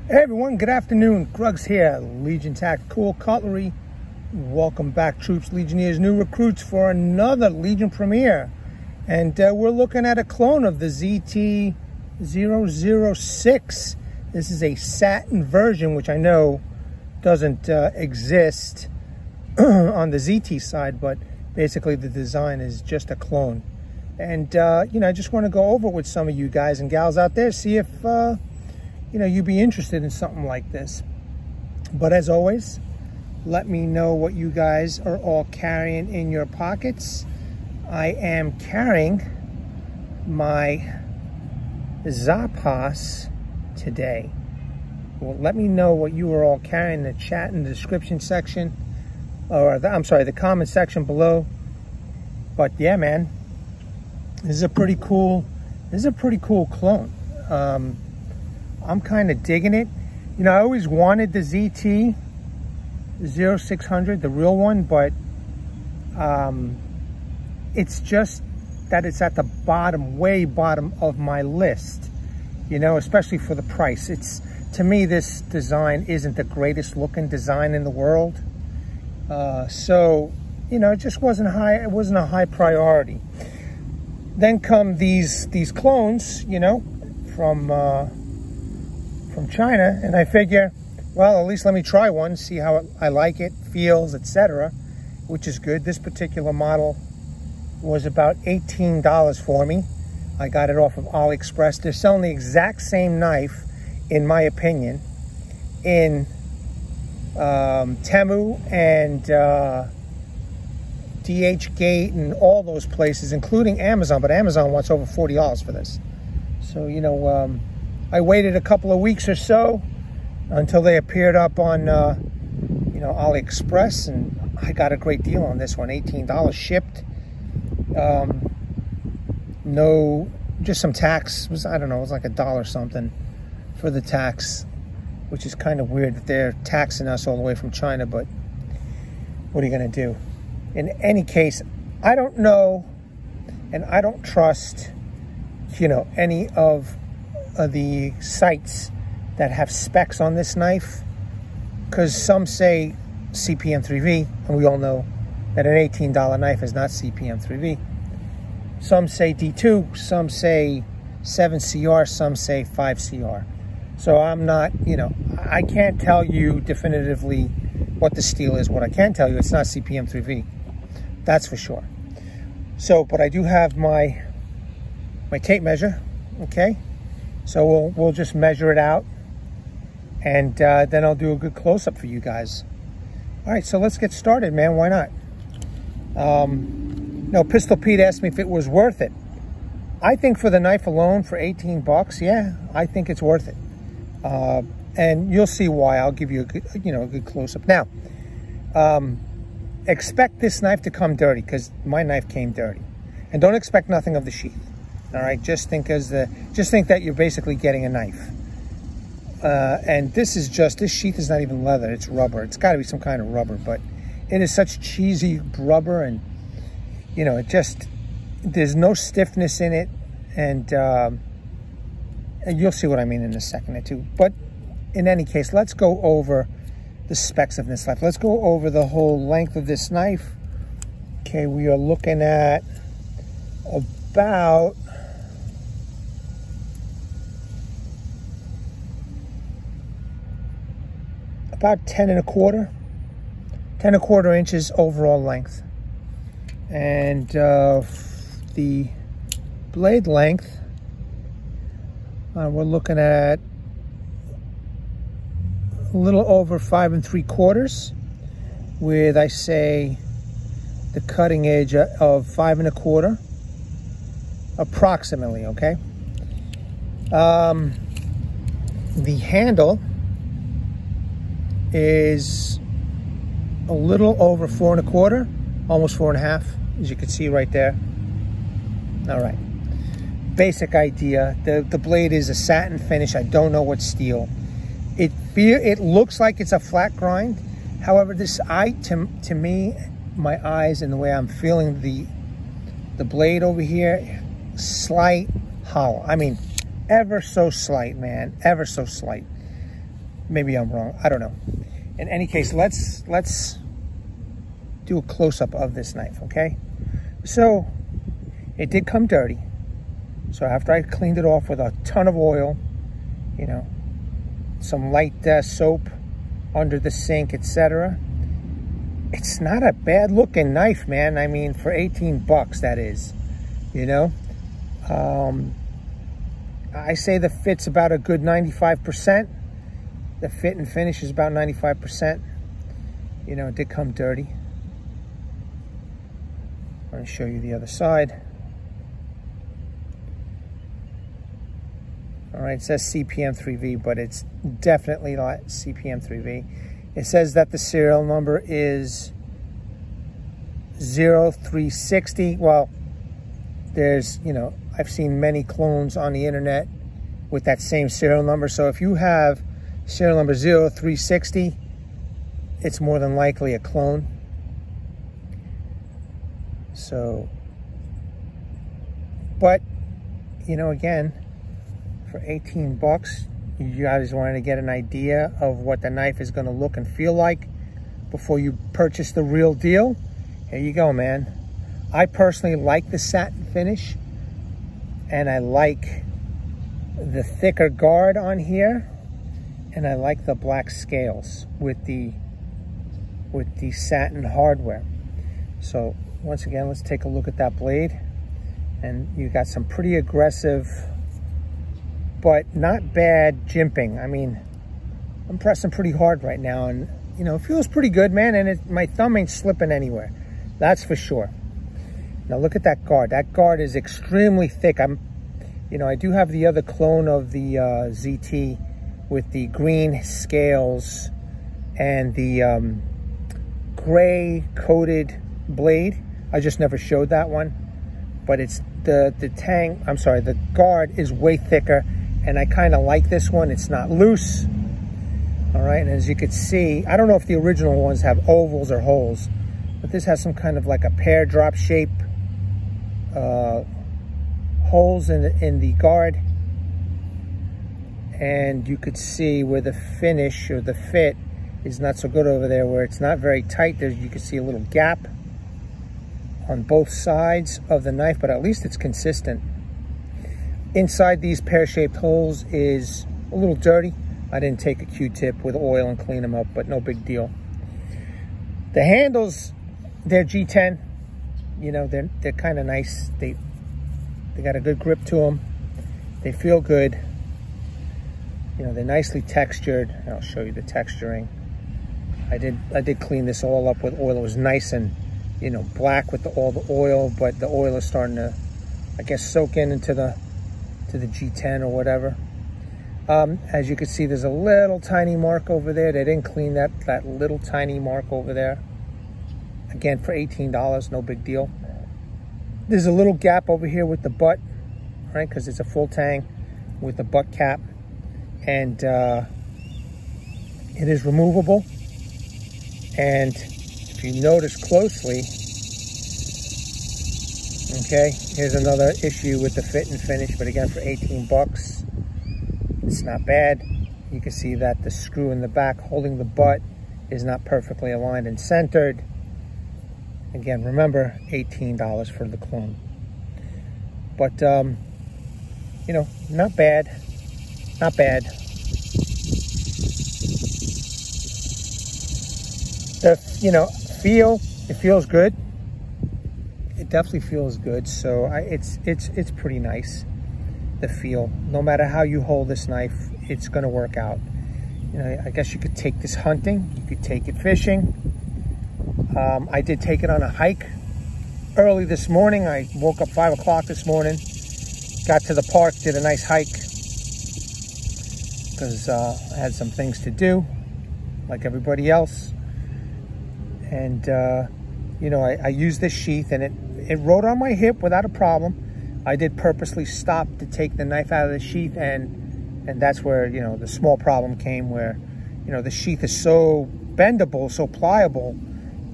Hey everyone, good afternoon. Gruggs here, Legion Tactical Cutlery. Welcome back, troops, legionnaires, new recruits for another Legion premiere. And we're looking at a clone of the ZT0006. This is a satin version, which I know doesn't exist on the ZT side, but basically the design is just a clone. And, I just want to go over it with some of you guys and gals out there, see if, you'd be interested in something like this. But as always, let me know what you guys are all carrying in your pockets. I am carrying my Zapas today. Well, let me know what you are all carrying in the chat in the description section, or the comment section below. But yeah, man, this is a pretty cool clone. I'm kind of digging it. I always wanted the ZT0600, the real one, but it's just that it's at the bottom, way bottom of my list, especially for the price. To me, this design isn't the greatest looking design in the world. So, it just wasn't high. It wasn't a high priority. Then come these clones, from China, and I figure, well, at least let me try one, see how I like it, feels, etc., which is good. This particular model was about $18 for me. I got it off of AliExpress. They're selling the exact same knife, in my opinion, in Temu and DHgate and all those places, including Amazon, but Amazon wants over $40 for this. So, I waited a couple of weeks or so until they appeared up on, AliExpress, and I got a great deal on this one. $18 shipped. No, just some tax. I don't know, it was like $1 something for the tax, which is kind of weird that they're taxing us all the way from China, but what are you going to do? In any case, I don't know, and I don't trust, any of the sites that have specs on this knife, because some say CPM 3V, and we all know that an $18 knife is not CPM 3V. Some say D2, some say 7CR, some say 5CR. So I'm not, I can't tell you definitively what the steel is. What I can tell you, it's not CPM 3V. That's for sure. So, but I do have my tape measure, okay? So we'll just measure it out, and then I'll do a good close-up for you guys. All right, so let's get started, man. Why not? No, Pistol Pete asked me if it was worth it. I think for the knife alone, for 18 bucks, yeah, I think it's worth it. And you'll see why. I'll give you a good, a good close-up. Now, expect this knife to come dirty, because my knife came dirty, and don't expect nothing of the sheath. All right, just think that you're basically getting a knife. And this sheath is not even leather, it's rubber. It's got to be some kind of rubber, but it is such cheesy rubber, and there's no stiffness in it, and you'll see what I mean in a second or two. But in any case, let's go over the specs of this knife. Let's go over the whole length of this knife. Okay, we are looking at about about 10 1/4 inches overall length. And the blade length, we're looking at a little over 5 3/4, with, I say, the cutting edge of 5 1/4, approximately, okay? The handle is a little over 4 1/4, almost 4 1/2, as you can see right there. All right, basic idea. The blade is a satin finish. I don't know what steel. It looks like it's a flat grind. However, to me, my eyes and the way I'm feeling the blade over here, slight hollow. I mean, ever so slight, man, ever so slight. Maybe I'm wrong. I don't know. In any case, let's do a close-up of this knife, okay? So it did come dirty. So after I cleaned it off with a ton of oil, you know, some light soap under the sink, etc., it's not a bad looking knife, man. I mean, for 18 bucks, that is, you know. I say the fit's about a good 95%. The fit and finish is about 95%. You know, it did come dirty. I'm going to show you the other side. All right, it says CPM3V, but it's definitely not CPM3V. It says that the serial number is 0360. Well, there's, you know, I've seen many clones on the internet with that same serial number. So if you have serial number 0360, it's more than likely a clone. So, but, you know, again, for 18 bucks, you guys wanted to get an idea of what the knife is going to look and feel like before you purchase the real deal. Here you go, man. I personally like the satin finish, and I like the thicker guard on here, and I like the black scales with the satin hardware. So once again, let's take a look at that blade. And you got some pretty aggressive but not bad jimping. I mean, I'm pressing pretty hard right now, and you know, it feels pretty good, man, and my thumb ain't slipping anywhere. That's for sure. Now look at that guard. That guard is extremely thick. You know, I do have the other clone of the ZT with the green scales and the gray coated blade. I just never showed that one, but it's the guard is way thicker, and I kind of like this one. It's not loose. All right, and as you can see, I don't know if the original ones have ovals or holes, but this has some kind of like a pear drop shape holes in the guard, and you could see where the finish or the fit is not so good over there, where it's not very tight. There you can see a little gap on both sides of the knife, but at least it's consistent. Inside these pear-shaped holes is a little dirty. I didn't take a Q-tip with oil and clean them up, but no big deal. The handles, they're G10. You know, they're kind of nice. They got a good grip to them. They feel good. You know, they're nicely textured. I'll show you the texturing. I did clean this all up with oil. It was nice and, you know, black with all the oil, but the oil is starting to, I guess, soak into the G10 or whatever. As you can see, there's a little tiny mark over there. They didn't clean that little tiny mark over there. Again, for $18, no big deal. There's a little gap over here with the butt, right? Because it's a full tang with the butt cap, and it is removable. And if you notice closely, okay, here's another issue with the fit and finish, but again, for 18 bucks, it's not bad. You can see that the screw in the back holding the butt is not perfectly aligned and centered. Again, remember, $18 for the clone. But, you know, not bad. Not bad. You know, it feels good. It definitely feels good. So it's pretty nice, the feel. No matter how you hold this knife, it's going to work out. You know, I guess you could take this hunting. You could take it fishing. I did take it on a hike early this morning. I woke up 5 o'clock this morning, got to the park, did a nice hike because I had some things to do like everybody else. And, you know, I used this sheath, and it rode on my hip without a problem. I did purposely stop to take the knife out of the sheath, and that's where, you know, the small problem came, where, you know, the sheath is so bendable, so pliable,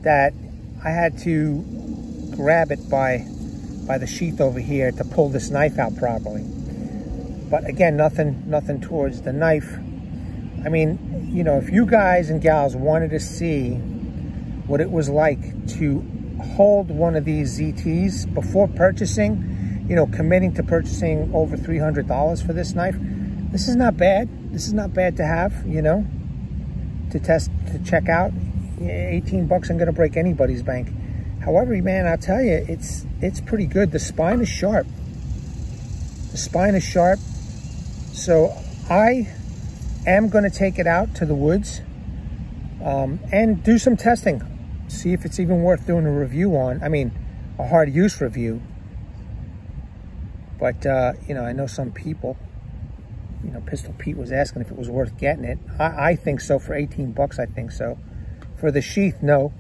that I had to grab it by the sheath over here to pull this knife out properly. But again, nothing towards the knife. I mean, you know, if you guys and gals wanted to see what it was like to hold one of these ZTs before purchasing, you know, committing to purchasing over $300 for this knife, this is not bad. This is not bad to have, you know, to test, to check out. 18 bucks ain't gonna break anybody's bank. However, man, I'll tell you, it's pretty good. The spine is sharp. The spine is sharp. So I am gonna take it out to the woods and do some testing. See if it's even worth doing a review on. I mean, a hard use review. But, you know, I know some people, you know, Pistol Pete was asking if it was worth getting it. I think so. For 18 bucks, I think so. For the sheath, no.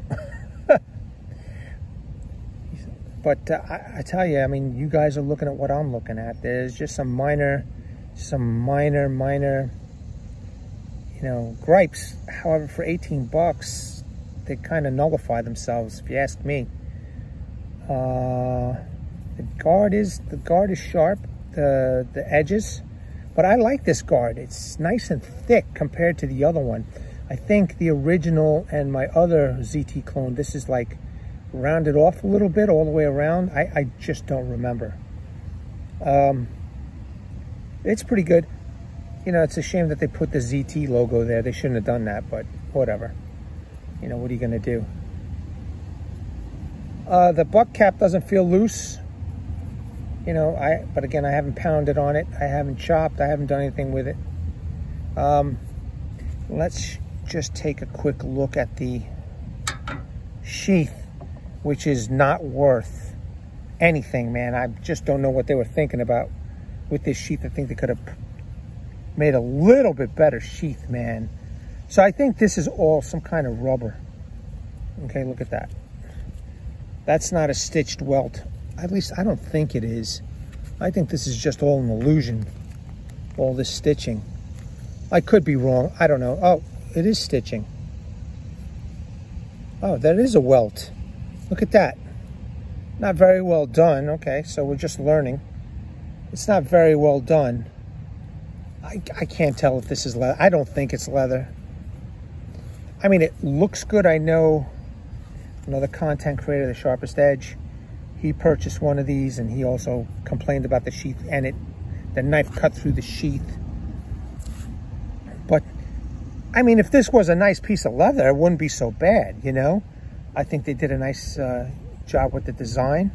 But I tell you, I mean, you guys are looking at what I'm looking at. There's just some minor, you know, gripes. However, for 18 bucks, they kind of nullify themselves, if you ask me. The guard is sharp, the edges. But I like this guard. It's nice and thick compared to the other one. I think the original and my other ZT clone, this is like rounded off a little bit all the way around. I just don't remember. It's pretty good. You know, it's a shame that they put the ZT logo there. They shouldn't have done that, but whatever. You know, what are you gonna do? The butt cap doesn't feel loose. You know, but again, I haven't pounded on it. I haven't chopped. I haven't done anything with it. Let's just take a quick look at the sheath, which is not worth anything, man. I just don't know what they were thinking about with this sheath. I think they could have made a little bit better sheath, man. So I think this is all some kind of rubber. Okay, look at that. That's not a stitched welt. At least I don't think it is. I think this is just all an illusion. All this stitching. I could be wrong. I don't know. Oh, it is stitching. Oh, that is a welt. Look at that. Not very well done. Okay, so we're just learning. It's not very well done. I can't tell if this is leather. I don't think it's leather. I mean, it looks good. I know another content creator, The Sharpest Edge, he purchased one of these and he also complained about the sheath and the knife cut through the sheath. But I mean, if this was a nice piece of leather, it wouldn't be so bad, you know? I think they did a nice job with the design.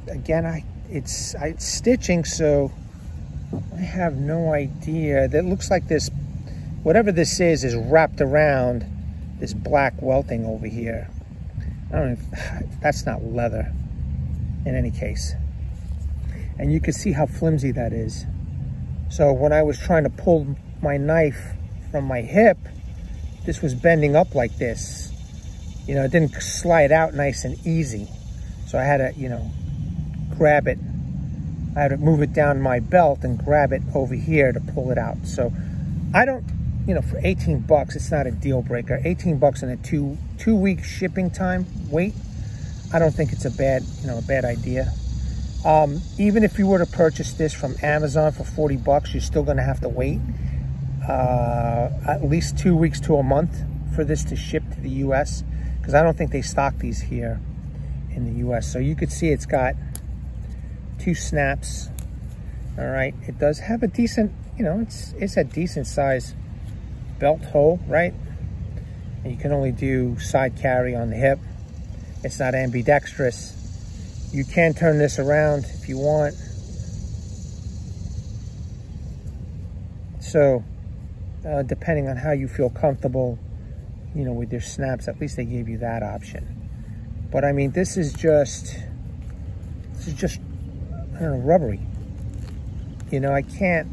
Again, it's stitching, so I have no idea. That looks like this, whatever this is wrapped around this black welting over here. I don't know if that's not leather in any case. And you can see how flimsy that is. So when I was trying to pull my knife from my hip, this was bending up like this. You know, it didn't slide out nice and easy. So I had to, you know, grab it. I had to move it down my belt and grab it over here to pull it out. So I don't, you know, for 18 bucks, it's not a deal breaker. 18 bucks in a two-week shipping time wait. I don't think it's a bad, you know, a bad idea. Even if you were to purchase this from Amazon for 40 bucks, you're still going to have to wait at least 2 weeks to a month for this to ship to the US, because I don't think they stock these here in the US. So you could see it's got 2 snaps. All right, it does have a decent, you know, it's a decent size belt hole, right? And you can only do side carry on the hip. It's not ambidextrous. You can turn this around if you want. So depending on how you feel comfortable, you know, with your snaps, at least they gave you that option. But I mean, this is just, I don't know, rubbery. You know, I can't,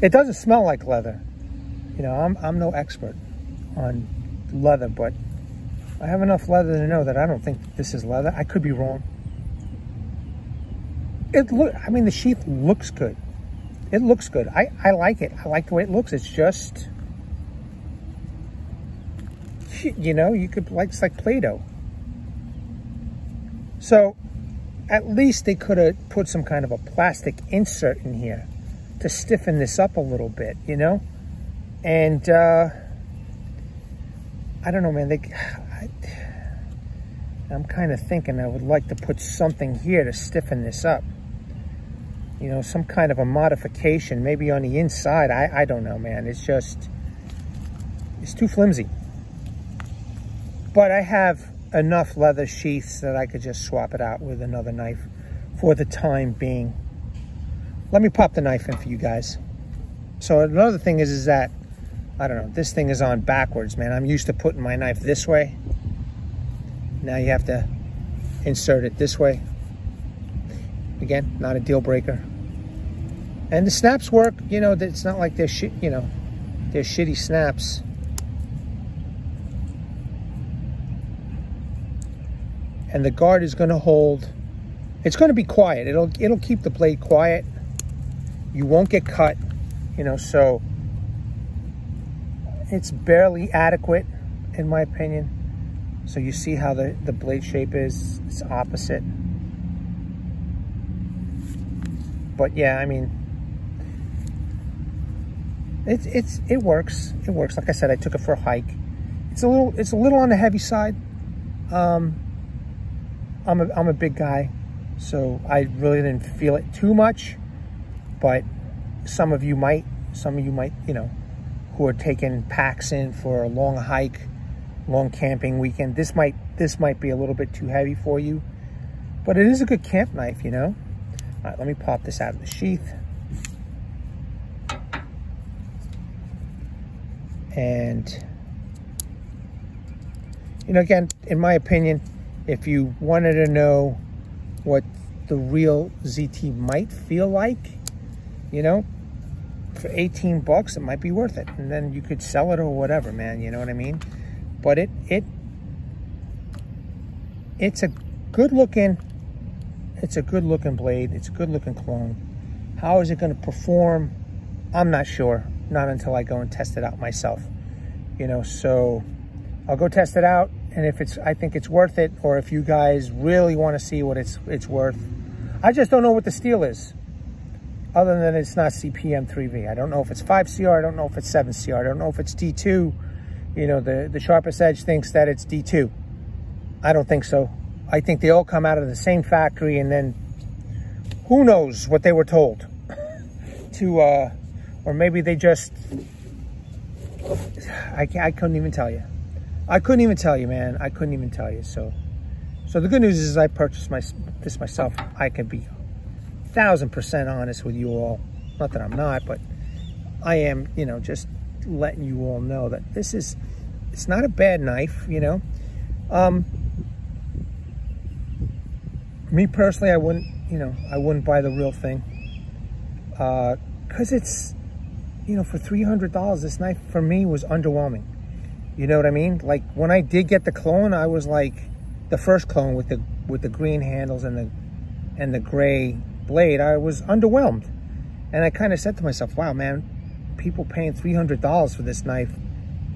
it doesn't smell like leather. You know, I'm no expert on leather, but I have enough leather to know that I don't think this is leather. I could be wrong. I mean, the sheath looks good. It looks good. I like it. I like the way it looks. It's just, you know, you could, it's like Play-Doh. So at least they could have put some kind of a plastic insert in here to stiffen this up a little bit, you know? And I don't know, man. I'm kind of thinking I would like to put something here to stiffen this up. You know, some kind of a modification, maybe on the inside. I don't know, man. It's just, it's too flimsy. But I have enough leather sheaths that I could just swap it out with another knife for the time being. Let me pop the knife in for you guys. So another thing is that, I don't know, this thing is on backwards, man. I'm used to putting my knife this way. Now you have to insert it this way. Again, not a deal breaker. And the snaps work, you know, it's not like they're shit, you know, they're shitty snaps. And the guard is going to hold. It's going to be quiet. It'll keep the blade quiet. You won't get cut, you know, so it's barely adequate in my opinion. So you see how the blade shape is, it's opposite. But yeah, I mean, it works. It works. Like I said, I took it for a hike. It's a little on the heavy side. I'm a big guy, so I really didn't feel it too much. But some of you might, you know, who are taking packs in for a long hike, long camping weekend. This might be a little bit too heavy for you, but it is a good camp knife, you know. All right, let me pop this out of the sheath. And, you know, again, in my opinion, if you wanted to know what the real ZT might feel like, you know, for 18 bucks, it might be worth it. And then you could sell it or whatever, man, you know what I mean? But it's a good looking blade. It's a good looking clone. How is it going to perform? I'm not sure. Not until I go and test it out myself. You know, so I'll go test it out, and if I think it's worth it, or if you guys really want to see what it's worth. I just don't know what the steel is, other than it's not CPM 3V. I don't know if it's 5CR. I don't know if it's 7CR. I don't know if it's D2. You know, the Sharpest Edge thinks that it's D2. I don't think so. I think they all come out of the same factory, and then who knows what they were told to, or maybe they just, I couldn't even tell you. I couldn't even tell you, man. I couldn't even tell you. So the good news is I purchased this myself. I can be 1000% honest with you all. Not that I'm not, but I am, you know, just letting you all know that it's not a bad knife, you know. Me personally, I wouldn't buy the real thing, because it's, you know, for $300, this knife for me was underwhelming. You know what I mean? Like when I did get the clone, I was like, the first clone with the green handles and the gray blade, I was underwhelmed. And I kind of said to myself, wow, man, people paying $300 for this knife,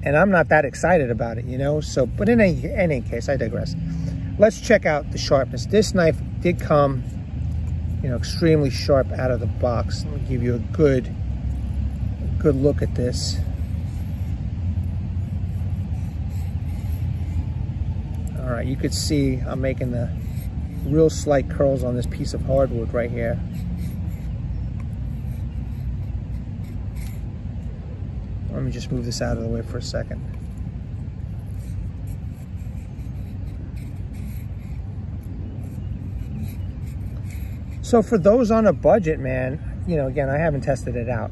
and I'm not that excited about it, you know? So, but in any case, I digress. Let's check out the sharpness. This knife did come, you know, extremely sharp out of the box. Let me give you a good look at this. All right, you could see I'm making the real slight curls on this piece of hardwood right here. Let me just move this out of the way for a second. So for those on a budget, man, you know, again, I haven't tested it out,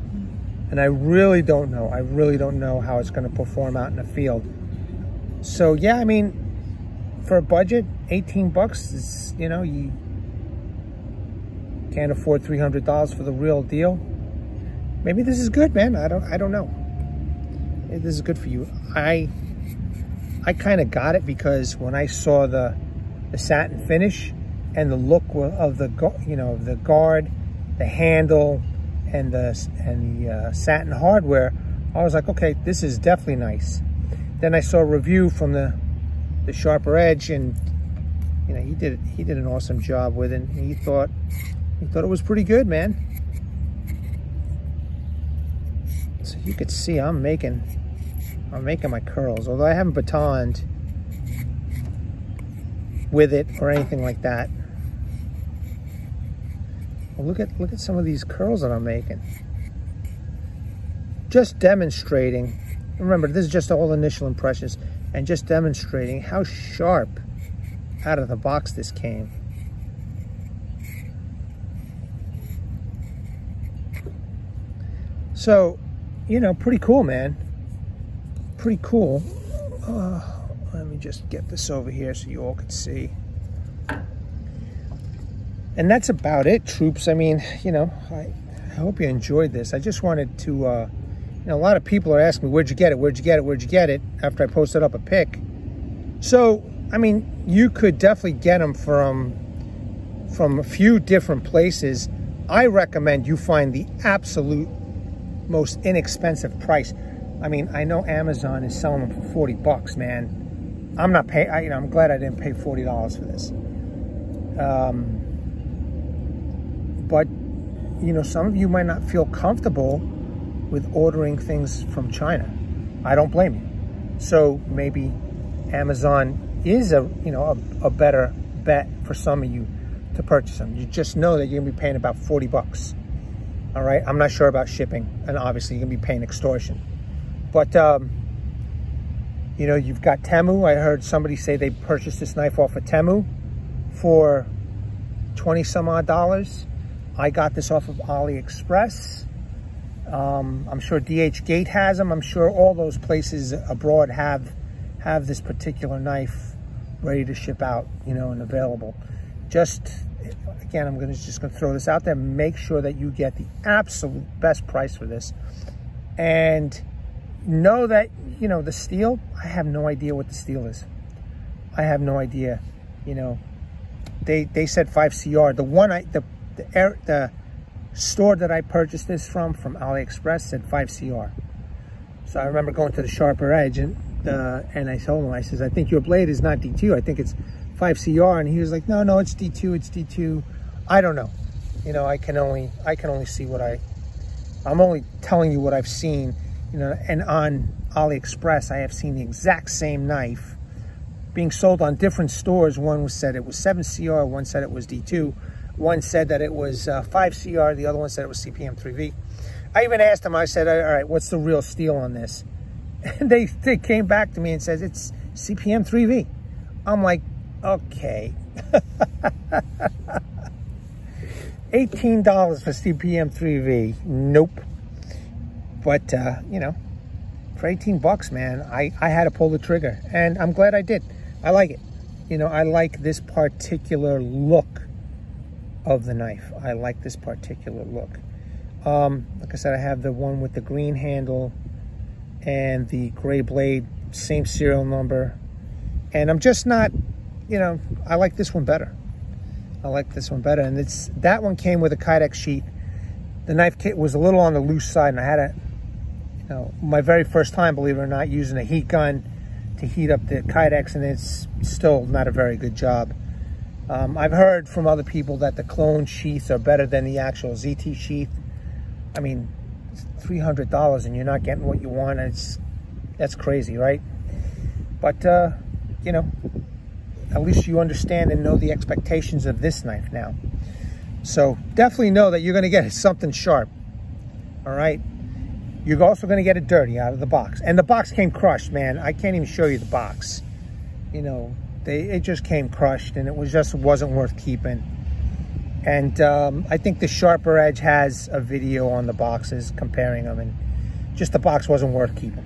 and I really don't know. I really don't know how it's going to perform out in the field. So yeah, I mean, for a budget, 18 bucks is, you know, you can't afford $300 for the real deal. Maybe this is good, man. I don't know. Maybe this is good for you. I kind of got it because when I saw the satin finish and the look of the guard, the handle, and the satin hardware, I was like, okay, this is definitely nice. Then I saw a review from the Sharper Edge, and you know, he did an awesome job with it. And he thought it was pretty good, man. So you could see I'm making my curls, although I haven't batoned with it or anything like that. Well, look at some of these curls that I'm making. Just demonstrating. Remember, this is just all initial impressions, and just demonstrating how sharp out of the box this came. So, you know, pretty cool, man. Pretty cool. Let me just get this over here so you all can see. And that's about it, troops. I mean, you know, I hope you enjoyed this. I just wanted to, you know, a lot of people are asking me, where'd you get it? Where'd you get it? Where'd you get it? After I posted up a pic. So, I mean, you could definitely get them from a few different places. I recommend you find the absolute most inexpensive price. I mean, I know Amazon is selling them for 40 bucks, man. I'm not paying, you know, I'm glad I didn't pay $40 for this. But, you know, some of you might not feel comfortable with ordering things from China. I don't blame you. So maybe Amazon is a better bet for some of you to purchase them. You just know that you're gonna be paying about 40 bucks. All right, I'm not sure about shipping, and obviously you're gonna be paying extortion. But, you know, you've got Temu. I heard somebody say they purchased this knife off of Temu for 20 some odd dollars. I got this off of AliExpress. I'm sure DH Gate has them. I'm sure all those places abroad have this particular knife ready to ship out, you know, and available. Just, again, I'm just gonna throw this out there. Make sure that you get the absolute best price for this. And know that, you know, the steel, I have no idea what the steel is. I have no idea. You know, they said 5CR. The one the store that I purchased this from AliExpress said 5CR. So I remember going to the Sharper Edge and I told him, I says, I think your blade is not D2. I think it's 5CR. And he was like, no, it's D2. It's D2. I don't know. You know, I can only see what I'm only telling you what I've seen. You know, and on AliExpress, I have seen the exact same knife being sold on different stores. One said it was 7CR, one said it was D2, one said that it was 5CR, the other one said it was CPM 3V. I even asked them, I said, all right, what's the real steel on this? And they came back to me and says, it's CPM 3V. I'm like, okay. $18 for CPM 3V. Nope. But, you know, for 18 bucks, man, I had to pull the trigger. And I'm glad I did. I like it. You know, I like this particular look of the knife. I like this particular look. Like I said, I have the one with the green handle and the gray blade, same serial number. And I'm just not, you know, I like this one better. I like this one better. And that one came with a Kydex sheath. The knife kit was a little on the loose side, and I had you know, my very first time, believe it or not, using a heat gun to heat up the Kydex, and it's still not a very good job. I've heard from other people that the clone sheaths are better than the actual ZT sheath. I mean, it's $300 and you're not getting what you want. That's crazy, right? But, you know, at least you understand and know the expectations of this knife now. So definitely know that you're going to get something sharp. All right. You're also going to get it dirty out of the box. And the box came crushed, man. I can't even show you the box. You know, it just came crushed, and it wasn't worth keeping. And I think the Sharper Edge has a video on the boxes comparing them, and just the box wasn't worth keeping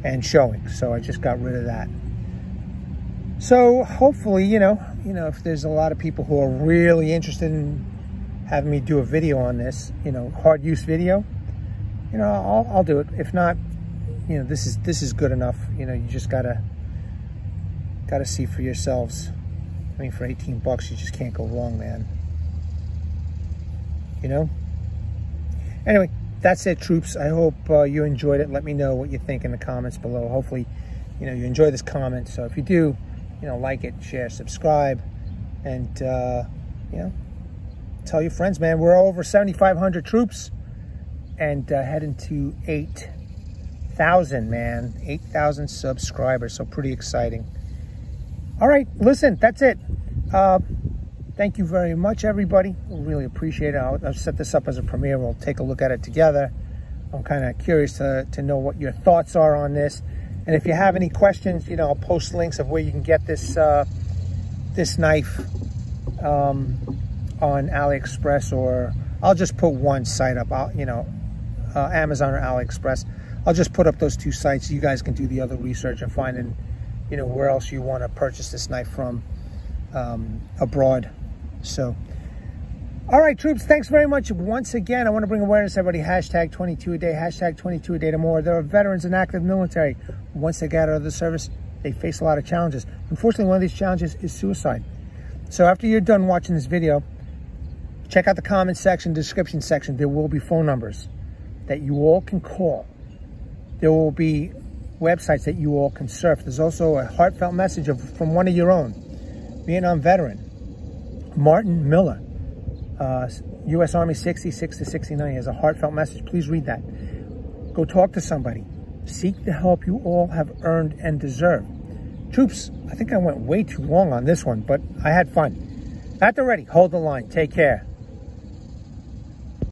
and showing. So I just got rid of that. So hopefully, you know, if there's a lot of people who are really interested in having me do a video on this, you know, hard use video, you know, I'll do it. If not, you know, this is good enough. You know, you just gotta see for yourselves. I mean, for 18 bucks, you just can't go wrong, man. You know? Anyway, that's it, troops. I hope you enjoyed it. Let me know what you think in the comments below. Hopefully, you know, you enjoy this comment. So if you do, you know, like it, share, subscribe, and, you know, tell your friends, man. We're over 7,500 troops. and heading to 8,000, man. 8,000 subscribers, so pretty exciting. All right, listen, that's it. Thank you very much, everybody. Really appreciate it. I'll set this up as a premiere. We'll take a look at it together. I'm kind of curious to know what your thoughts are on this. And if you have any questions, you know, I'll post links of where you can get this this knife on AliExpress, or I'll just put one site up. Amazon or AliExpress. I'll just put up those two sites. You guys can do the other research and find, you know, where else you want to purchase this knife from abroad. So, all right, troops, thanks very much. Once again, I want to bring awareness to everybody. Hashtag 22 a day, hashtag 22 a day to more. There are veterans and active military. Once they get out of the service, they face a lot of challenges. Unfortunately, one of these challenges is suicide. So after you're done watching this video, check out the comment section, description section. There will be phone numbers that you all can call. There will be websites that you all can surf. There's also a heartfelt message from one of your own, Vietnam veteran, Martin Miller, U.S. Army 66 to 69. He has a heartfelt message. Please read that. Go talk to somebody. Seek the help you all have earned and deserve. Troops, I think I went way too long on this one, but I had fun. At the ready, hold the line. Take care.